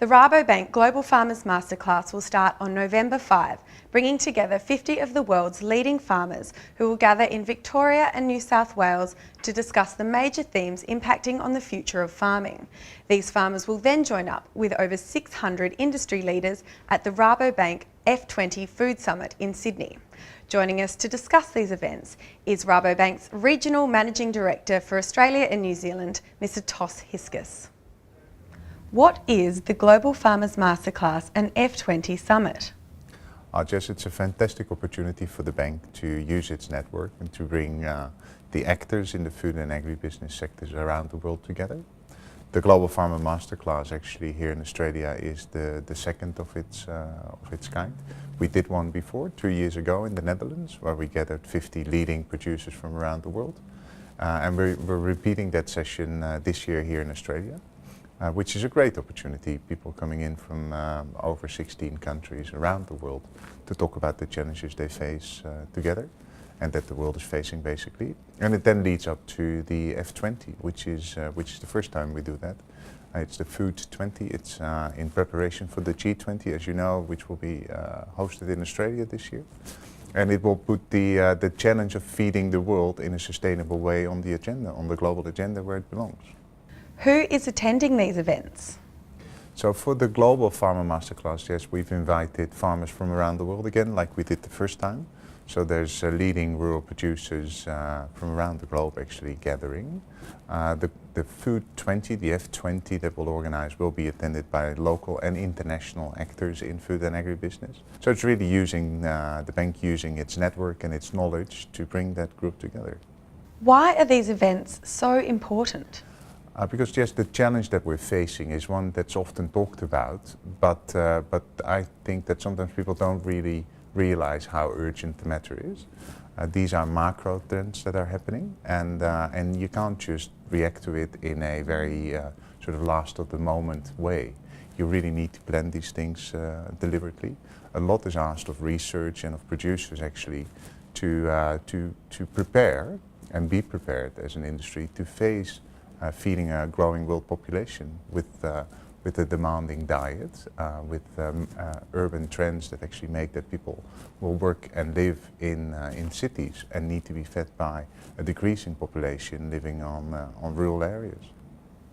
The Rabobank Global Farmers Masterclass will start on November 5, bringing together 50 of the world's leading farmers who will gather in Victoria and New South Wales to discuss the major themes impacting on the future of farming. These farmers will then join up with over 600 industry leaders at the Rabobank F20 Food Summit in Sydney. Joining us to discuss these events is Rabobank's Regional Managing Director for Australia and New Zealand, Mr. Thos Gieskes. What is the Global Farmers Masterclass and F20 Summit? Jess, it's a fantastic opportunity for the bank to use its network and to bring the actors in the food and agribusiness sectors around the world together. The Global Farmer Masterclass actually here in Australia is the second of its kind. We did one before, 2 years ago in the Netherlands, where we gathered 50 leading producers from around the world. And we're repeating that session this year here in Australia. Which is a great opportunity, people coming in from over 16 countries around the world to talk about the challenges they face together and that the world is facing basically. And it then leads up to the F20, which is the first time we do that. It's the Food 20, it's in preparation for the G20, as you know, which will be hosted in Australia this year. And it will put the challenge of feeding the world in a sustainable way on the agenda, on the global agenda where it belongs. Who is attending these events? So for the Global Farmer Masterclass, yes, we've invited farmers from around the world again, like we did the first time. So there's leading rural producers from around the globe actually gathering. The Food 20, the F20 that we'll organize will be attended by local and international actors in food and agribusiness. So it's really using the bank using its network and its knowledge to bring that group together. Why are these events so important? Because yes, the challenge that we're facing is one that's often talked about, but I think that sometimes people don't really realize how urgent the matter is. These are macro trends that are happening, and you can't just react to it in a very sort of last of the moment way. You really need to plan these things deliberately. A lot is asked of research and of producers actually to prepare and be prepared as an industry to face feeding a growing world population with a demanding diet, with urban trends that actually make that people will work and live in cities and need to be fed by a decreasing population living on rural areas.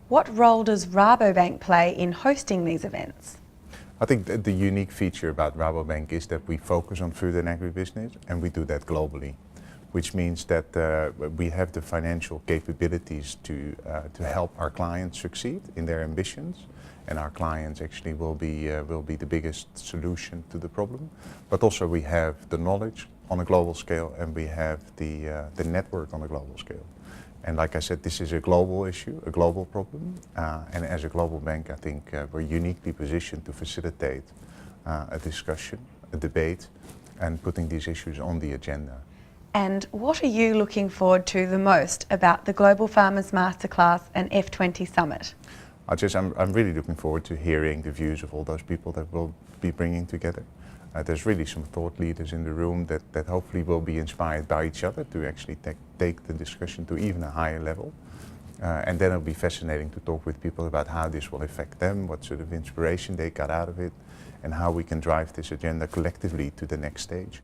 What role does Rabobank play in hosting these events? I think the unique feature about Rabobank is that we focus on food and agribusiness, and we do that globally, which means that we have the financial capabilities to help our clients succeed in their ambitions, and our clients actually will be the biggest solution to the problem. But also we have the knowledge on a global scale, and we have the network on a global scale. And like I said, this is a global issue, a global problem, and as a global bank, I think we're uniquely positioned to facilitate a discussion, a debate, and putting these issues on the agenda. And what are you looking forward to the most about the Global Farmers Masterclass and F20 Summit? I'm really looking forward to hearing the views of all those people that we'll be bringing together. There's really some thought leaders in the room that hopefully will be inspired by each other to actually take the discussion to even a higher level. And then it'll be fascinating to talk with people about how this will affect them, what sort of inspiration they got out of it, and how we can drive this agenda collectively to the next stage.